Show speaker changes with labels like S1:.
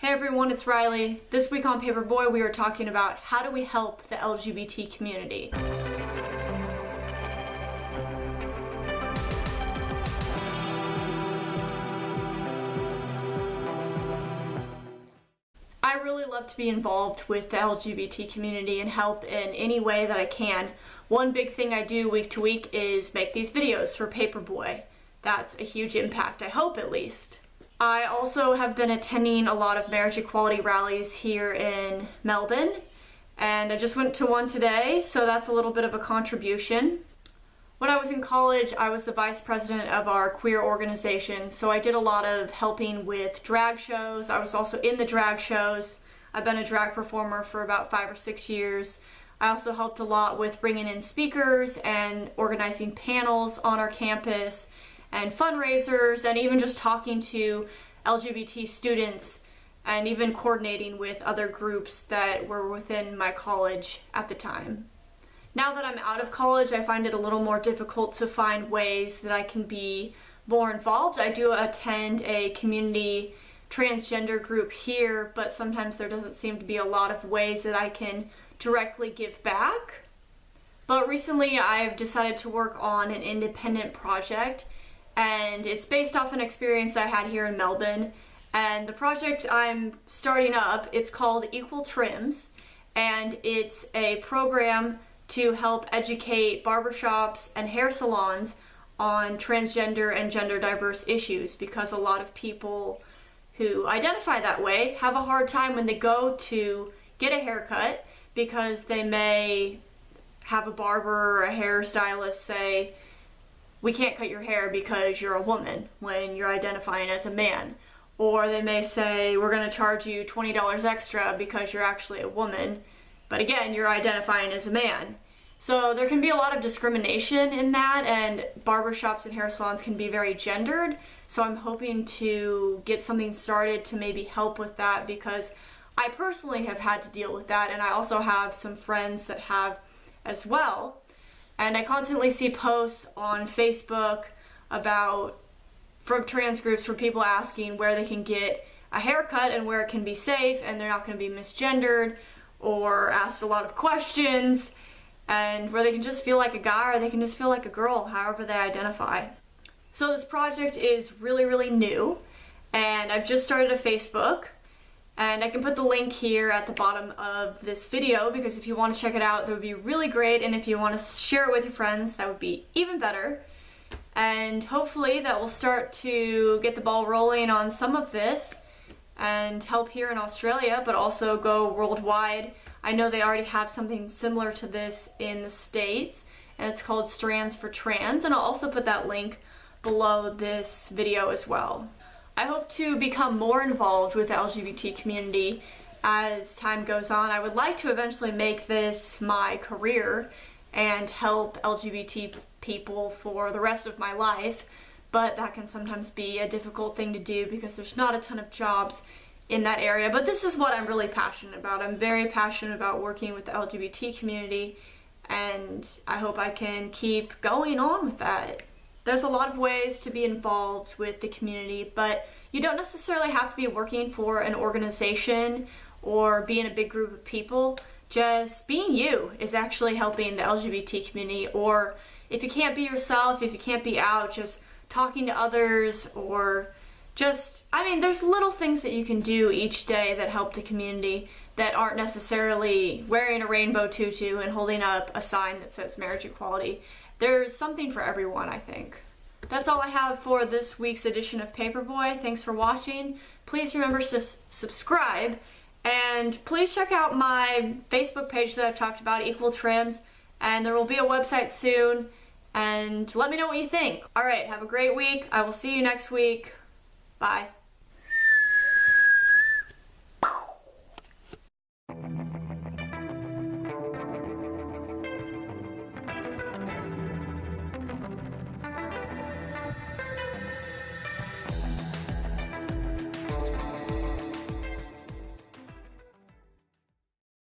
S1: Hey everyone, it's Riley. This week on Paperboy we are talking about how do we help the LGBT community. I really love to be involved with the LGBT community and help in any way that I can. One big thing I do week to week is make these videos for Paperboy. That's a huge impact, I hope at least. I also have been attending a lot of marriage equality rallies here in Melbourne, and I just went to one today, so that's a little bit of a contribution. When I was in college, I was the vice president of our queer organization, so I did a lot of helping with drag shows. I was also in the drag shows. I've been a drag performer for about 5 or 6 years. I also helped a lot with bringing in speakers and organizing panels on our campus and fundraisers, and even just talking to LGBT students and even coordinating with other groups that were within my college at the time. Now that I'm out of college, I find it a little more difficult to find ways that I can be more involved. I do attend a community transgender group here, but sometimes there doesn't seem to be a lot of ways that I can directly give back. But recently I've decided to work on an independent project, and it's based off an experience I had here in Melbourne. And the project I'm starting up, it's called Equal Trims, and it's a program to help educate barbershops and hair salons on transgender and gender diverse issues, because a lot of people who identify that way have a hard time when they go to get a haircut, because they may have a barber or a hairstylist say, "We can't cut your hair because you're a woman," when you're identifying as a man. Or they may say, "We're going to charge you $20 extra because you're actually a woman," but again, you're identifying as a man. So there can be a lot of discrimination in that, and barbershops and hair salons can be very gendered. So I'm hoping to get something started to maybe help with that, because I personally have had to deal with that, and I also have some friends that have as well. And I constantly see posts on Facebook from trans groups for people asking where they can get a haircut and where it can be safe and they're not going to be misgendered or asked a lot of questions, and where they can just feel like a guy or they can just feel like a girl, however they identify. So this project is really, really new, and I've just started a Facebook, and I can put the link here at the bottom of this video, because if you want to check it out, that would be really great, and if you want to share it with your friends, that would be even better. And hopefully that will start to get the ball rolling on some of this and help here in Australia, but also go worldwide. I know they already have something similar to this in the States, and it's called Strands for Trans, and I'll also put that link below this video as well. I hope to become more involved with the LGBT community as time goes on. I would like to eventually make this my career and help LGBT people for the rest of my life, but that can sometimes be a difficult thing to do because there's not a ton of jobs in that area. But this is what I'm really passionate about. I'm very passionate about working with the LGBT community, and I hope I can keep going on with that. There's a lot of ways to be involved with the community, but you don't necessarily have to be working for an organization or be in a big group of people. Just being you is actually helping the LGBT community. Or if you can't be yourself, if you can't be out, just talking to others, or there's little things that you can do each day that help the community that aren't necessarily wearing a rainbow tutu and holding up a sign that says marriage equality. There's something for everyone, I think. That's all I have for this week's edition of Paperboy. Thanks for watching. Please remember to subscribe, and please check out my Facebook page that I've talked about, Equal Trims, and there will be a website soon, and let me know what you think. Alright, have a great week. I will see you next week. Bye.